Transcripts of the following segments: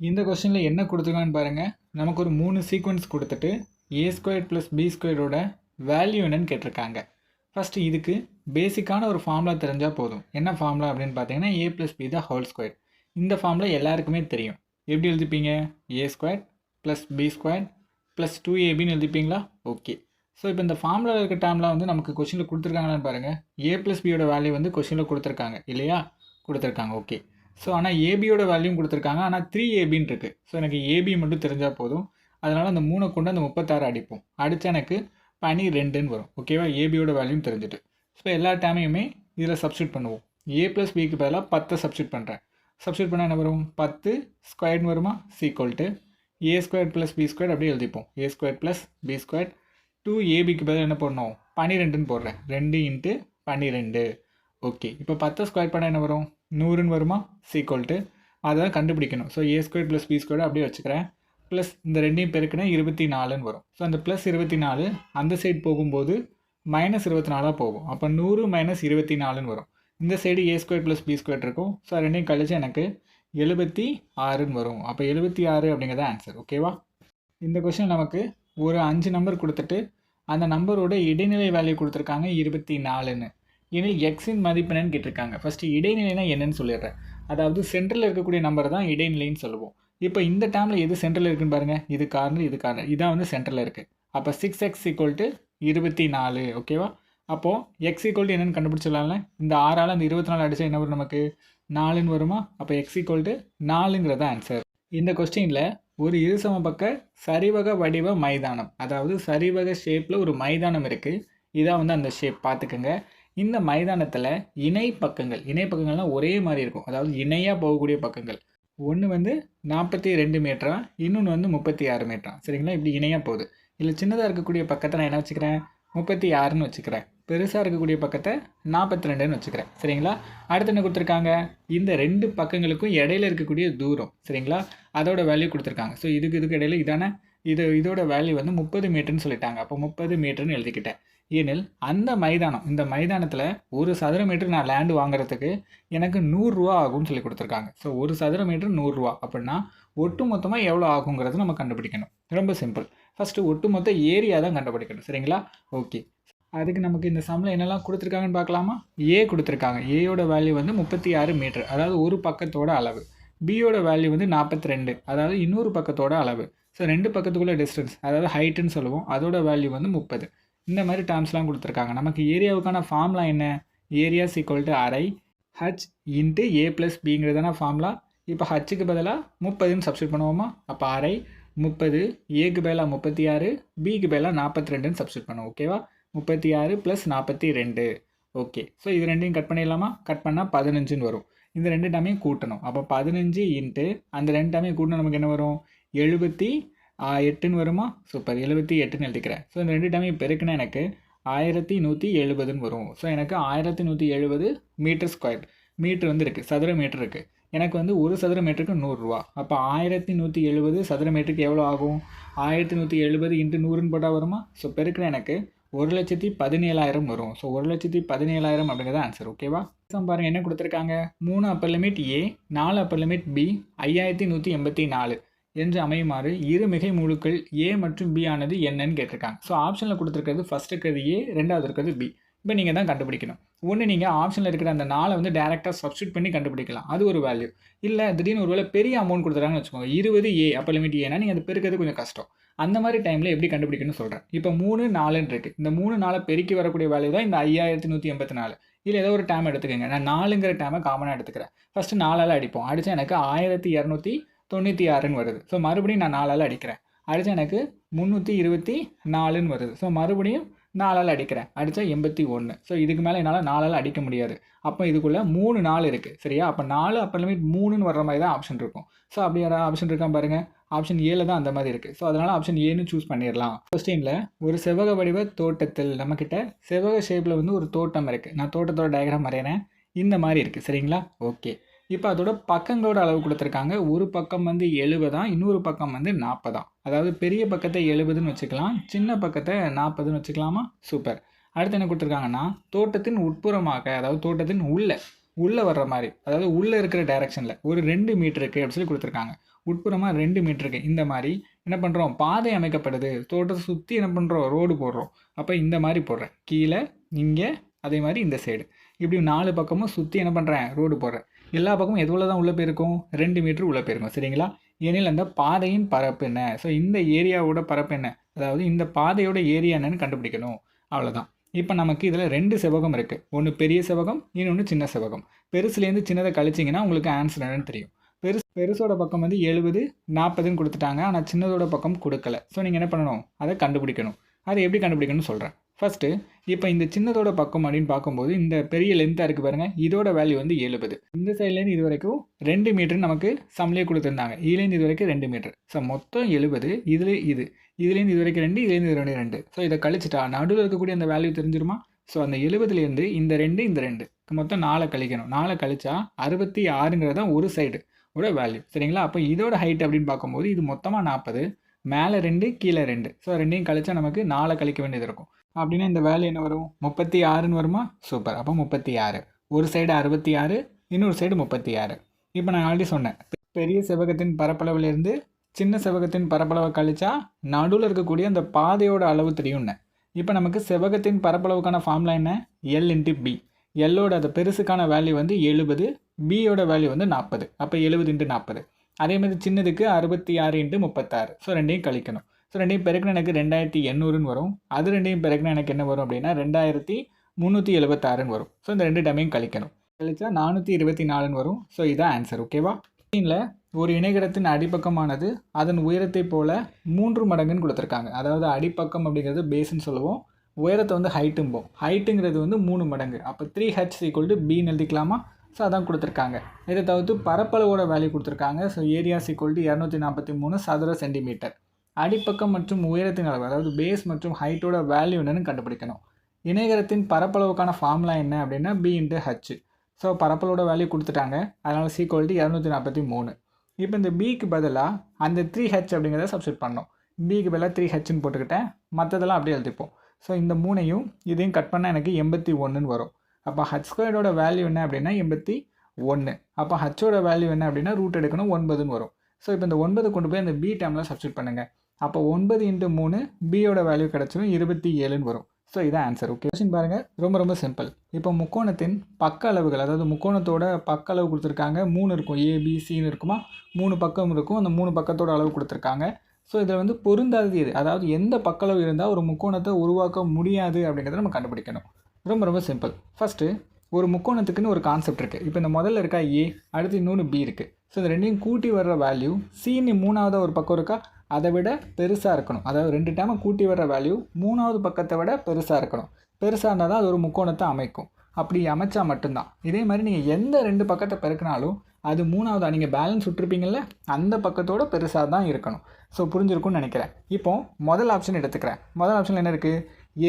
இந்த கொஸ்டினில் என்ன கொடுத்துருக்கான்னு பாருங்கள். நமக்கு ஒரு 3 சீக்வன்ஸ் கொடுத்துட்டு a² + b² வேல்யூ என்னன்னு கேட்டிருக்காங்க. ஃபஸ்ட்டு இதுக்கு பேசிக்கான ஒரு ஃபார்முலா தெரிஞ்சால் போதும். என்ன ஃபார்முலா அப்படின்னு பார்த்தீங்கன்னா a + b² இந்த ஃபார்முலா எல்லாருக்குமே தெரியும். எப்படி எழுதிப்பீங்க? a² + b² + 2ab எழுதிப்பீங்களா? Okay. So இப்போ இந்த ஃபார்முலா இருக்க டேர்ம்லாம் வந்து நமக்கு கொஸ்டினில் கொடுத்துருக்காங்களான்னு பாருங்கள். a + b வேல்யூ வந்து கொஸ்டினில் கொடுத்துருக்காங்க இல்லையா? கொடுத்துருக்காங்க. ஓகே. ஸோ ஆனால் ஏபியோட வேல்யூம் கொடுத்துருக்காங்க. ஆனால் 3abன்னு இருக்குது. ஸோ எனக்கு ஏபி மட்டும் தெரிஞ்சால் போதும். அதனால் அந்த 3 கொண்டு அந்த 36 அடிப்போம். அடித்தா எனக்கு 12ன்னு வரும். ஓகேவா? ஏபியோட வேல்யூம் தெரிஞ்சுட்டு. ஸோ எல்லா டைமையுமே இதில் சப்ஸ்டியூட் பண்ணுவோம். a + bக்கு பதிலாக 10 சப்ஸ்டியூட் பண்ணுறேன். சப்ஸ்டியூட் பண்ணால் என்ன வரும்? 10 ஸ்கொயர்னு வருமா? = a² + b² அப்படியே எழுதிப்போம். a² + b². 2abக்கு பதிலாக என்ன போடணும்? 12ன்னு போடுறேன். 2 × 12. ஓகே. இப்போ 10 ஸ்கொயர் பண்ணால் என்ன வரும்? 100ன்னு வருமா? அதை தான் கண்டுபிடிக்கணும். ஸோ a² + b² அப்படியே வச்சுக்கிறேன். ப்ளஸ் இந்த ரெண்டையும் பெருக்கினா 24ன்னு வரும். ஸோ அந்த +24 அந்த சைடு போகும்போது -24 போகும். அப்போ 100 - 24ன்னு வரும். இந்த சைடு a² + b² இருக்கும். ஸோ ரெண்டையும் கழிச்சு எனக்கு 76ன்னு வரும். அப்போ 76 அப்படிங்கிறத ஆன்சர். ஓகேவா? இந்த கொஸ்டின் நமக்கு ஒரு 5 நம்பர் கொடுத்துட்டு அந்த நம்பரோட இடைநிலை வேல்யூ கொடுத்துருக்காங்க 24ன்னு. எனில் எக்ஸின் மதிப்பு என்னன்னு கேட்டிருக்காங்க. ஃபஸ்ட்டு இடைநிலைனா என்னன்னு சொல்லிடுறேன். அதாவது சென்டரில் இருக்கக்கூடிய நம்பரை தான் இடைநிலைன்னு சொல்லுவோம். இப்போ இந்த டேர்மில் எது சென்டரில் இருக்குன்னு பாருங்கள். இது கார்னர், இது கார்னர், இதான் வந்து சென்டரில் இருக்குது. அப்போ 6x = 24. ஓகேவா? அப்போது x = என்னென்னு கண்டுபிடிச்சிடலாம்ல. இந்த 6ஆல் அந்த 24 அடித்தா என்ன வரும்? நமக்கு 4ன்னு வருமா? அப்போ x = 4ங்கிறத ஆன்சர். இந்த கொஸ்டினில் ஒரு இருசமபக்க சரிவக வடிவ மைதானம், அதாவது சரிவக ஷேப்பில் ஒரு மைதானம் இருக்குது. இதான் வந்து அந்த ஷேப் பார்த்துக்கோங்க. இந்த மைதானத்தில் இணைப்பக்கங்கள்னால் ஒரே மாதிரி இருக்கும். அதாவது இணையாக போகக்கூடிய பக்கங்கள். ஒன்று வந்து 42 மீட்டரா, இன்னொன்று வந்து 36 மீட்டரா. சரிங்களா? இப்படி இணையாக போகுது. இல்லை சின்னதாக இருக்கக்கூடிய பக்கத்தை நான் என்ன வச்சுக்கிறேன்? 36ன்னு வச்சுக்கிறேன். பெருசாக இருக்கக்கூடிய பக்கத்தை 42ன்னு வச்சுக்கிறேன். சரிங்களா? அடுத்து என்ன கொடுத்துருக்காங்க? இந்த 2 பக்கங்களுக்கும் இடையில இருக்கக்கூடிய தூரம். சரிங்களா? அதோட வேல்யூ கொடுத்துருக்காங்க. ஸோ இதுக்கு இடையில இதான இதோட வேல்யூ வந்து 30 மீட்டர்னு சொல்லிட்டாங்க. அப்போ 30 மீட்டர்னு எழுதிக்கிட்டேன். ஏனில் இந்த மைதானத்தில் ஒரு சதுர மீட்டர் நான் லேண்டு வாங்குறதுக்கு எனக்கு 100 ரூபா ஆகும்னு சொல்லி கொடுத்துருக்காங்க. ஸோ ஒரு சதுர மீட்டர் 100 ரூபா அப்படின்னா ஒட்டு மொத்தமாக எவ்வளோ ஆகுங்கிறது நம்ம கண்டுபிடிக்கணும். ரொம்ப சிம்பிள். ஃபஸ்ட்டு ஒட்டுமொத்த ஏரியா தான் கண்டுபிடிக்கணும். சரிங்களா? ஓகே. அதுக்கு நமக்கு இந்த சம்மில் என்னெல்லாம் கொடுத்துருக்காங்கன்னு பார்க்கலாமா? ஏ கொடுத்துருக்காங்க. ஏயோட வேல்யூ வந்து 36 மீட்டர், அதாவது ஒரு பக்கத்தோட அளவு. பியோட வேல்யூ வந்து 42, அதாவது இன்னொரு பக்கத்தோட அளவு. ஸோ 2 பக்கத்துக்குள்ள டிஸ்டன்ஸ், அதாவது ஹைட்டுன்னு சொல்லுவோம். அதோட வேல்யூ வந்து 30. இந்த மாதிரி டேர்ம்ஸ்லாம் கொடுத்துருக்காங்க. நமக்கு ஏரியாவுக்கான ஃபார்முலா என்ன? ஏரியா = அரை h × a + bங்கிறதான ஃபார்முலா. இப்போ ஹச்சுக்கு பதிலாக 30ன்னு சப்ஸ்டியூட் பண்ணுவோமா? அப்போ அரை 30, ஏக்கு பதிலாக 36, பிக்கு பதிலாக 42ன்னு சப்ஸ்டியூட் பண்ணுவோம். ஓகேவா? 36 + 42. ஓகே. ஸோ இது ரெண்டையும் கட் பண்ணிடலாமா? கட் பண்ணால் 15ன்னு வரும். இந்த 2 டேர்மையும் கூட்டணும். அப்போ 15 × அந்த 2 டேர்மையும் கூட்டினா நமக்கு என்ன வரும்? 78ன்னு வருமா? சூப்பர். 78ன்னு எழுதிக்கிறேன். ஸோ இந்த 2 டேர்மையும் பெருக்கினா எனக்கு 1170ன்னு வரும். ஸோ எனக்கு 1170 மீட்டர் ஸ்கொயர். மீட்டர் வந்து இருக்குது, சதுர மீட்டர் இருக்குது. எனக்கு வந்து ஒரு சதுர மீட்டருக்கு 100 ரூபா. அப்போ 1170 சதுர மீட்டருக்கு எவ்வளோ ஆகும்? 1170 × 100ன்னு போட்டால் வருமா? ஸோ பெருக்கினா எனக்கு 1,17,000 வரும். ஸோ 1,17,000 அப்படிங்கிறத ஆன்சர். ஓகேவா? பாருங்கள் என்ன கொடுத்துருக்காங்க? 3 அப்பர் லிமிட் ஏ, 4 அப்பர் லிமிட் பி, 5184 என்று அமையுமாறு இரு மிகை முழுக்கள் ஏ மற்றும் பி ஆனது என்னன்னு கேட்டிருக்காங்க. ஸோ ஆப்ஷனில் கொடுத்துருக்கிறது ஃபஸ்ட் இருக்கிறது ஏ, ரெண்டாவது இருக்கிறது பி. இப்போ நீங்கள் தான் கண்டுபிடிக்கணும். ஒன்று நீங்கள் ஆப்ஷனில் இருக்கிற அந்த 4 வந்து டேரெக்டாக சப்ஸ்டியூட் பண்ணி கண்டுபிடிக்கலாம். அது ஒரு வேல்யூ. இல்லை திடீர்னு ஒரு வேளை பெரிய அமௌண்ட் கொடுத்துறாங்கன்னு வச்சுக்கோங்க. 20 ஏ அப்பர் லிமிட் ஏன்னா நீங்கள் அது பெருக்கிறது கொஞ்சம் கஷ்டம். அந்த மாதிரி டைமில் எப்படி கண்டுபிடிக்கணும்னு சொல்கிறேன். இப்போ 3, 4ன்னு இருக்குது. இந்த 3, 4 பெருக்கி வரக்கூடிய வேல்யூ தான் இந்த 5184. இல்லை ஏதோ ஒரு டேம் எடுத்துக்கோங்க. நான் 4ங்கிற டேமை காமனாக எடுத்துக்கிறேன். ஃபஸ்ட்டு 4ஆல் அடிப்போம். அடித்தா எனக்கு 1296ன்னு வருது. ஸோ மறுபடியும் நான் 4ஆல் அடிக்கிறேன். அடித்தா எனக்கு 324ன்னு வருது. ஸோ மறுபடியும் 4ஆல் அடிக்கிறேன். அடித்தா 81. ஸோ இதுக்கு மேலே என்னால் 4ஆல் அடிக்க முடியாது. அப்போ இதுக்குள்ளே 3 4 இருக்குது. சரியா? அப்போ 4 அப்பர் லிமிட் 3ன்னு வர்ற மாதிரி தான் ஆப்ஷன் இருக்கும். ஸோ அப்படி யாராவது ஆப்ஷன் இருக்கான் பாருங்கள். ஆப்ஷன் ஏல தான் அந்த மாதிரி இருக்குது. ஸோ அதனால் ஆப்ஷன் ஏன்னு சூஸ் பண்ணிடலாம். கொஸ்டினில் ஒரு செவ்வக வடிவ தோட்டத்தில் நம்மக்கிட்ட செவ்வக ஷேப்பில் வந்து ஒரு தோட்டம் இருக்குது. நான் தோட்டத்தோட டயக்ராம் வரைகிறேன். இந்த மாதிரி இருக்குது. சரிங்களா? ஓகே. இப்போ அதோட பக்கங்களோட அளவு கொடுத்துருக்காங்க. ஒரு பக்கம் வந்து 70, இன்னொரு பக்கம் வந்து 40. அதாவது பெரிய பக்கத்தை 70ன்னு வச்சுக்கலாம், சின்ன பக்கத்தை 40ன்னு வச்சுக்கலாமா? சூப்பர். அடுத்து என்ன கொடுத்துருக்காங்கன்னா தோட்டத்தின் உட்புறமாக, அதாவது தோட்டத்தின் உள்ளே வர்ற மாதிரி, அதாவது உள்ளே இருக்கிற டைரக்ஷனில் ஒரு 2 மீட்டர் இருக்குது அப்படின்னு சொல்லி கொடுத்துருக்காங்க. உட்புறமாக 2 மீட்டருக்கு இந்த மாதிரி என்ன பண்ணுறோம், பாதை அமைக்கப்படுது, தோட்டத்தை சுற்றி என்ன பண்ணுறோம், ரோடு போடுறோம். அப்போ இந்த மாதிரி போடுறேன், கீழே இங்கே அதே மாதிரி இந்த சைடு இப்படி 4 பக்கமும் சுற்றி என்ன பண்ணுறேன், ரோடு போடுறேன். எல்லா பக்கமும் எவ்வளோ தான் உள்ளே போயிருக்கும், 2 மீட்டர் உள்ளே போயிருக்கும். சரிங்களா? எனில் அந்த பாதையின் பரப்பு என்ன, ஸோ இந்த ஏரியாவோட பரப்பு என்ன, அதாவது இந்த பாதையோட ஏரியா என்னன்னு கண்டுபிடிக்கணும். அவ்வளோதான். இப்போ நமக்கு இதில் 2 செவ்வகம் இருக்குது. ஒன்று பெரிய செவ்வகம், இன்னொன்று சின்ன செவ்வகம். பெருசுலேருந்து சின்னதை கழிச்சிங்கன்னா உங்களுக்கு ஆன்சர் என்னன்னு தெரியும். பெருசோட பக்கம் வந்து 70 40ன்னு கொடுத்துட்டாங்க, ஆனால் சின்னதோட பக்கம் கொடுக்கல. ஸோ நீங்கள் என்ன பண்ணணும், அதை கண்டுபிடிக்கணும். அதை எப்படி கண்டுபிடிக்கணும்னு சொல்கிறேன். ஃபஸ்ட்டு இப்போ இந்த சின்னதோட பக்கம் அப்படின்னு பார்க்கும்போது இந்த பெரிய லென்த்தாக இருக்குது பாருங்கள், இதோட வேல்யூ வந்து 70. இந்த சைட்லேருந்து இது வரைக்கும் 2 மீட்டர் நமக்கு சம்லேயே கொடுத்துருந்தாங்க. இதுலேருந்து இது வரைக்கும் 2 மீட்டர். ஸோ மொத்தம் 70. இதுலேருந்து இது வரைக்கும் 2, இதுலேருந்து இது 2. ஸோ இதை கழிச்சிட்டா நடுவில் இருக்கக்கூடிய அந்த வேல்யூ தெரிஞ்சிருமா? ஸோ அந்த 70லேருந்து இந்த 2 மொத்தம் 4 கழிக்கணும். 4 கழிச்சா 66ங்கிறது தான் ஒரு சைடு ஓட வேல்யூ. சரிங்களா? அப்போ இதோட ஹைட் அப்படின்னு பார்க்கும்போது இது மொத்தமாக 40, மேலே 2 கீழே 2. ஸோ ரெண்டையும் கழிச்சா நமக்கு 4 கழிக்க வேண்டியது இருக்கும். அப்படின்னா இந்த வேல்யூ என்ன வரும், 36ன்னு வருமா? சூப்பர். அப்போ 36. ஒரு சைடு 66, இன்னொரு சைடு 36. இப்போ நான் ஆல்ரெடி சொன்னேன், பெரிய செவ்வகத்தின் பரப்பளவிலிருந்து சின்ன செவ்வகத்தின் பரப்பளவை கழிச்சா நடுவில் இருக்கக்கூடிய அந்த பாதையோட அளவு தெரியும்னு. இப்போ நமக்கு செவ்வகத்தின் பரப்பளவுக்கான ஃபார்முலா என்ன, எல் இன்ட்டு பி. எல்லோட அந்த பெருசுக்கான வேல்யூ வந்து 70, பியோட வேல்யூ வந்து 40. அப்போ 70 × 40. அதே மாதிரி சின்னதுக்கு 66 × 36. ஸோ ரெண்டையும் கழிக்கணும். ஸோ ரெண்டையும் பெருக்கினா எனக்கு 2800ன்னு வரும். அது ரெண்டையும் பெருக்கினா எனக்கு என்ன வரும் அப்படின்னா 2376ன்னு வரும். ஸோ இந்த 2 டேமையும் கழிக்கணும். கழிச்சா 424ன்னு வரும். ஸோ இதான் ஆன்சர். ஓகேவா? ஸ்க்ரீனில் ஒரு இணைகரத்தின் அடிப்பக்கமானது அதன் உயரத்தை போல 3 மடங்குன்னு கொடுத்துருக்காங்க. அதாவது அடிப்பக்கம் அப்படிங்கிறது பேஸ்ன்னு சொல்லுவோம், உயரத்தை வந்து ஹைட்டும்போம். ஹைட்டுங்கிறது வந்து 3 மடங்கு. அப்போ 3h = bன்னு எழுதிக்கலாமா? ஸோ அதான் கொடுத்துருக்காங்க. இதை தவிர்த்து பரப்பளவோட வேல்யூ கொடுத்துருக்காங்க. ஸோ ஏரியா = 243 சதுர சென்டிமீட்டர். அடிப்பக்கம் மற்றும் உயரத்தின் அளவு, அதாவது பேஸ் மற்றும் ஹைட்டோட வேல்யூ என்னன்னு கண்டுபிடிக்கணும். இணைகரத்தின் பரப்பளவுக்கான ஃபார்முலா என்ன அப்படின்னா b × h. ஸோ பரப்பளவோட வேல்யூ கொடுத்துட்டாங்க, அதனால் c = 243. இப்போ இந்த பிக்கு பதிலாக அந்த 3h அப்படிங்கிறத சப்ஸ்டிட் பண்ணோம். பிக்கு பதிலாக 3hன்னு போட்டுக்கிட்டேன், மற்றதெல்லாம் அப்படியே எழுதிப்போம். ஸோ இந்த 3ஐயும் இதையும் கட் பண்ணால் எனக்கு 81ன்னு வரும். அப்போ h² வேல்யூ என்ன அப்படின்னா 81. அப்போ ஹச்சோட வேல்யூ என்ன அப்படின்னா ரூட் எடுக்கணும், 9ன்னு வரும். ஸோ இப்போ இந்த 9 கொண்டு போய் அந்த பி டேமில் சப்ஸ்டிட் பண்ணுங்கள். அப்போ 9 × 3 பியோட வேல்யூ கிடச்சிடும், 27ன்னு வரும். ஸோ இதான் ஆன்சர். ஓகே, கொஸ்டின் பாருங்கள், ரொம்ப சிம்பிள். இப்போ முக்கோணத்தின் பக்க அளவுகள், அதாவது முக்கோணத்தோட பக்க அளவு கொடுத்துருக்காங்க. 3 இருக்கும், ஏபிசின்னு இருக்குமா, 3 பக்கம் இருக்கும். அந்த 3 பக்கத்தோட அளவு கொடுத்துருக்காங்க. ஸோ இதில் வந்து பொருந்தாதது எது, அதாவது எந்த பக்களவு இருந்தால் ஒரு முக்கோணத்தை உருவாக்க முடியாது அப்படிங்கிறத நம்ம கண்டுபிடிக்கணும். ரொம்ப சிம்பிள். ஃபஸ்ட்டு ஒரு முக்கோணத்துக்குன்னு ஒரு கான்செப்ட் இருக்குது. இப்போ இந்த முதல்ல இருக்கா ஏ, அடுத்து இன்னொன்று பி இருக்குது. ஸோ இந்த ரெண்டையும் கூட்டி வர்ற வேல்யூ சின்னு 3வது ஒரு பக்கம் இருக்கா, அதை விட பெருசாக இருக்கணும். அதாவது 2 டைமை கூட்டி வர்ற வேல்யூ 3வது பக்கத்தை விட பெருசாக இருக்கணும். பெருசாக இருந்தால் தான் அது ஒரு முக்கோணத்தை அமைக்கும். அப்படி அமைச்சா மட்டும்தான். இதே மாதிரி நீங்கள் எந்த 2 பக்கத்தை பெருக்கினாலும் அது 3வது நீங்கள் பேலன்ஸ் விட்டுருப்பீங்கள்ல, அந்த பக்கத்தோட பெருசாக தான் இருக்கணும். ஸோ புரிஞ்சிருக்கும்னு நினைக்கிறேன். இப்போ முதல் ஆப்ஷன் எடுத்துக்கிறேன். முதல் ஆப்ஷனில் என்ன இருக்குது,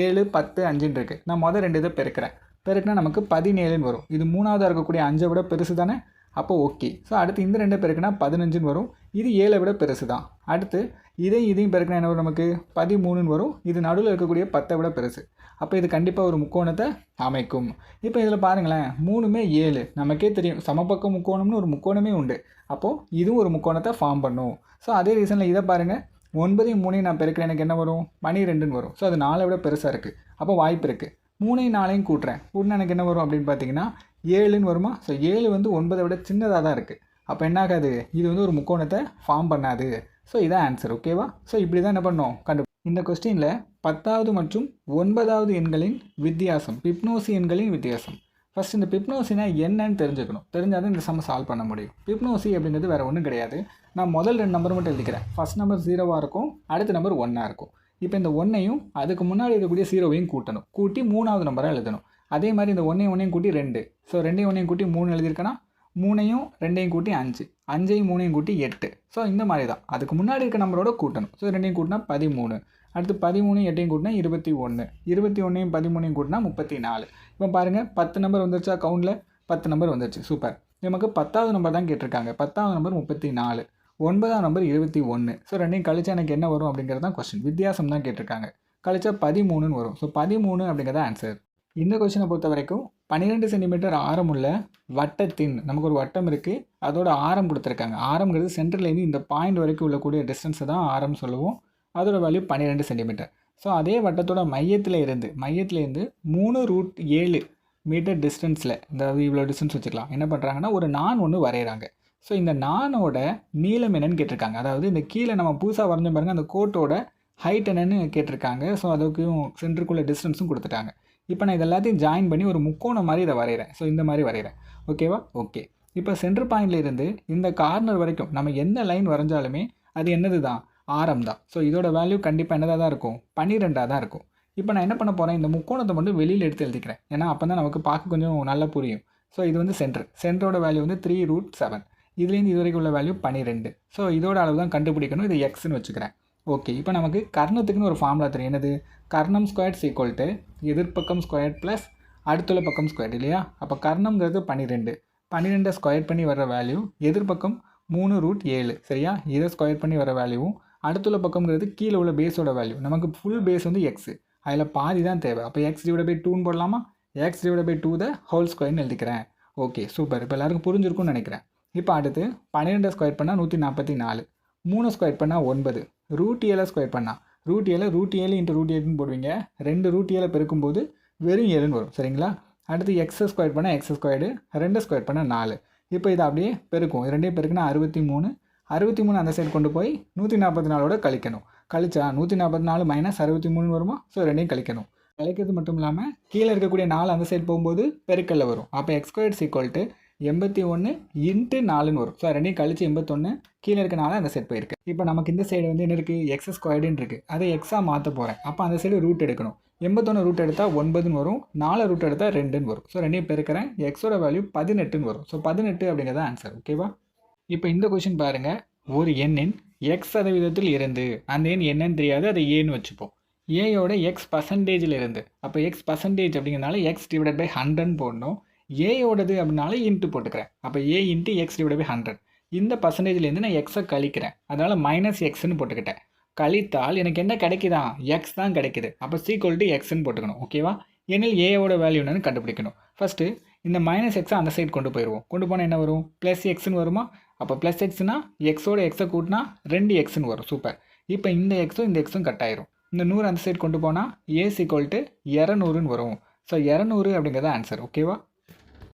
7, 10, 5ன்னு இருக்குது. நான் முதல் 2 இதை பெருக்கினா நமக்கு 17ன்னு வரும். இது 3வது இருக்கக்கூடிய 5ஐ விட பெருசு தானே, அப்போ ஓகே. ஸோ அடுத்து இந்த 2 பெருக்கினா 15ன்னு வரும். இது 7ஐ விட பெருசு தான். அடுத்து இதையும் பெருக்கினா என்ன வரும், நமக்கு 13ன்னு வரும். இது நடுவில் இருக்கக்கூடிய 10ஐ விட பெருசு. அப்போ இது கண்டிப்பாக ஒரு முக்கோணத்தை அமைக்கும். இப்போ இதில் பாருங்களேன், 3மே 7. நமக்கே தெரியும் சமபக்க முக்கோணம்னு ஒரு முக்கோணமே உண்டு. அப்போது இதுவும் ஒரு முக்கோணத்தை ஃபார்ம் பண்ணும். ஸோ அதே ரீசனில் இதை பாருங்கள், 9ஐயும் 3ஐயும் நான் பெருக்கிறேன், எனக்கு என்ன வரும், 12ன்னு வரும். ஸோ அது 4ஐ விட பெருசாக இருக்குது. அப்போ வாய்ப்பு இருக்குது. 3ஐயும் 4ஐயும் கூட்டினா எனக்கு என்ன வரும் அப்படின்னு பார்த்தீங்கன்னா 7ன்னு வருமா. ஸோ 7 வந்து 9ஐ விட சின்னதாக தான் இருக்குது. அப்போ என்ன ஆகாது, இது வந்து ஒரு முக்கோணத்தை ஃபார்ம் பண்ணாது. ஸோ இதான் ஆன்சர். ஓகேவா? ஸோ இப்படி தான் என்ன பண்ணோம் இந்த கொஸ்டினில் 10வது மற்றும் 9வது எண்களின் வித்தியாசம், பிப்னோசி எண்களின் வித்தியாசம். ஃபஸ்ட் இந்த பிப்னோசினா என்னன்னு தெரிஞ்சுக்கணும். தெரிஞ்சால் தான் இந்த சம் சால்வ் பண்ண முடியும். பிப்னோசி அப்படிங்கிறது வேறு ஒன்றும் கிடையாது. நான் முதல் 2 நம்பர் மட்டும் எழுதிக்கிறேன். ஃபஸ்ட் நம்பர் 0வாக இருக்கும், அடுத்த நம்பர் 1ஆக இருக்கும். இப்போ இந்த 1ஐயும் அதுக்கு முன்னாடி இருக்கக்கூடிய 0வையும் கூட்டணும். கூட்டி 3வது நம்பராக எழுதணும். அதே மாதிரி இந்த 1ஐயும் கூட்டி 2. ஸோ 2ஐயும் கூட்டி 3 எழுதியிருக்கேன்னா 3ஐயும் 2ஐயும் கூட்டி 5, 5ஐயும் 3ஐயும் கூட்டி 8. ஸோ இந்த மாதிரி தான் அதுக்கு முன்னாடி இருக்க நம்பரோட கூட்டணும். ஸோ 2ஐயும் கூட்டினா 13. அடுத்து 13ஐயும் 8ஐயும் கூட்டினா 21. 21ஐயும் 13ஐயும் கூட்டினா 34. இப்போ பாருங்கள் 10 நம்பர் வந்துருச்சா, கவுண்டில் 10 நம்பர் வந்துருச்சு. சூப்பர். நமக்கு 10வது நம்பர் தான் கேட்டிருக்காங்க. 10வது நம்பர் 34, 9வது நம்பர் 21. ஸோ ரெண்டையும் கழிச்சா எனக்கு என்ன வரும் அப்படிங்கிறது தான் கொஸ்டின். வித்தியாசம் தான் கேட்டிருக்காங்க. கழிச்சா 13ன்னு வரும். ஸோ 13 அப்படிங்கிறத ஆன்சர். இந்த கொஸ்டினை பொறுத்த வரைக்கும் 12 சென்டிமீட்டர் ஆரமுள்ள வட்டத்தின் நமக்கு ஒரு வட்டம் இருக்குது, அதோட ஆரம் கொடுத்துருக்காங்க. ஆரம்ங்கிறது சென்டர்லேருந்து இந்த பாயிண்ட் வரைக்கும் உள்ளக்கூடிய டிஸ்டன்ஸை தான் ஆரம் சொல்லுவோம். அதோட வேல்யூ 12 சென்டிமீட்டர். ஸோ அதே வட்டத்தோட மையத்துலேருந்து 3√7 மீட்டர் டிஸ்டன்ஸில், இந்த இவ்வளோ டிஸ்டன்ஸ் வச்சுக்கலாம், என்ன பண்ணுறாங்கன்னா ஒரு நான் ஒன்று வரைகிறாங்க. ஸோ இந்த நானோட நீளம் என்னன்னு கேட்டிருக்காங்க. அதாவது இந்த கீழே நம்ம புதுசாக வரைஞ்ச பாருங்கள், அந்த கோட்டோட ஹைட் என்னன்னு கேட்டிருக்காங்க. ஸோ அதுக்கும் சென்டருக்குள்ள டிஸ்டன்ஸும் கொடுத்துட்டாங்க. இப்போ நான் இது எல்லாத்தையும் ஜாயின் பண்ணி ஒரு முக்கோணம் மாதிரி இதை வரைகிறேன். ஸோ இந்த மாதிரி வரைகிறேன். ஓகேவா? ஓகே. இப்போ சென்டர் பாயிண்ட்லேருந்து இந்த கார்னர் வரைக்கும் நம்ம எந்த லைன் வரைஞ்சாலுமே அது என்னது தான்? ஆரம் தான். ஸோ இதோட வேல்யூ கண்டிப்பாக என்னதாக தான் இருக்கும்? 12ஆக தான் இருக்கும். இப்போ நான் என்ன பண்ண போகிறேன், இந்த முக்கோணத்தை மட்டும் வெளியில் எடுத்து எழுதிக்கிறேன். ஏன்னா அப்போ தான் நமக்கு பார்க்க கொஞ்சம் நல்லா புரியும். ஸோ இது வந்து சென்டரோட வேல்யூ வந்து 3√7. இதுலேருந்து இது வரைக்கும் உள்ள வேல்யூ 12. ஸோ இதோட அளவு தான் கண்டுபிடிக்கணும். இது எக்ஸ்ன்னு வச்சுக்கிறேன். ஓகே. இப்போ நமக்கு கர்ணத்துக்குன்னு ஒரு ஃபார்முலா தெரியும். என்னது? கர்ணம் ஸ்கொயர்ட் ஈக்குவல் டு எதிர்பக்கம் ஸ்கொயர்ட் ப்ளஸ் அடுத்துள்ள பக்கம் ஸ்கொயர்ட் இல்லையா? அப்போ கர்ணம்ங்கிறது 12. 12 ஸ்கொயர் பண்ணி வர வேல்யூ எதிர்பக்கம் 3√7. சரியா? இதை ஸ்கொயர் பண்ணி வர வேல்யூவும் அடுத்துள்ள பக்கம்ங்கிறது கீழே உள்ள பேஸோட வேல்யூ. நமக்கு ஃபுல் பேஸ் வந்து எக்ஸ், அதில் பாதி தான் தேவை. அப்போ x/2 போடலாமா? x/2 த ஹோல் ஸ்கொயர்னு எழுதிக்கிறேன். Okay, super. இப்போ எல்லாருக்கும் புரிஞ்சிருக்கும்னு நினைக்கிறேன். இப்போ அடுத்து 12 ஸ்கொயர் பண்ணால் 144, 3 ஸ்கொயர் பண்ணால் 9, √7 ஸ்கொயர் பண்ணால் √7 √7 போடுவீங்க. 2 √7 பெருக்கும்போது வெறும் 7ன்னு வரும். சரிங்களா? அடுத்து எக்ஸ் ஸ்கொயர் பண்ணால் எக்ஸ் ஸ்கொயர்டு, 2 ஸ்கொயர் பண்ணால் 4. இப்போ இதை அப்படியே பெருக்கும். 2 பெருக்குன்னா 63. 63 அந்த சைடு கொண்டு போய் 144ஓட கழிக்கணும். கழிச்சா 144 - 63 வருமா? ஸோ 2 கழிக்கணும். கழிக்கிறது மட்டும் இல்லாமல் கீழே இருக்கக்கூடிய 4 அந்த சைடு போகும்போது பெருக்கல்ல வரும். அப்போ x² = 81 × 4ன்னு வரும். ஸோ 2 கழிச்சு 81, கீழே இருக்க 4 அந்த சைடு போயிருக்கு. இப்போ நமக்கு இந்த சைடு வந்து என்ன இருக்குது? x² இருக்குது. அதை எக்ஸாக மாற்ற போகிறேன். அப்போ அந்த சைடு ரூட் எடுக்கணும். 81 ரூட் எடுத்தால் 9ன்னு வரும், 4 ரூட் எடுத்தால் 2ன்னு வரும். ஸோ 2 பெருக்கிறேன். எக்ஸோட வேல்யூ 18ன்னு வரும். ஸோ 18 அப்படிங்கிறத ஆன்சர். ஓகேவா? இப்போ இந்த கொஷின் பாருங்கள். ஒரு எண்ணின் x% இருந்து, அந்த எண் என்னன்னு தெரியாது, அதை ஏன்னு வச்சுப்போம். ஏயோட x% இருந்து, அப்போ x% அப்படிங்கிறதுனால x/100 போடணும். ஏயோடது அப்படின்னால இன்ட்டு போட்டுக்கிறேன். அப்போ a × x/100. இந்த பர்சன்டேஜ்லேருந்து நான் எக்ஸை கழிக்கிறேன். அதனால் -xன்னு போட்டுக்கிட்டேன். கழித்தால் எனக்கு என்ன கிடைக்குதா? எக்ஸ் தான் கிடைக்குது. அப்போ = xன்னு போட்டுக்கணும். ஓகேவா? எனில் ஏயோட வேல்யூ என்னன்னு கண்டுபிடிக்கணும். ஃபஸ்ட்டு இந்த -xஐ அந்த சைடு கொண்டு போயிடுவோம். கொண்டு போனால் என்ன வரும்? +xன்னு வருமா? அப்போ +xனா எக்ஸோட எக்ஸை கூட்டினா 2xன்னு வரும். சூப்பர். இப்போ இந்த எக்ஸும் கட் ஆயிரும். இந்த 100 அந்த சைடு கொண்டு போனால் a = 200ன்னு வரும். ஸோ 200 அப்படிங்கிறத ஆன்சர். ஓகேவா?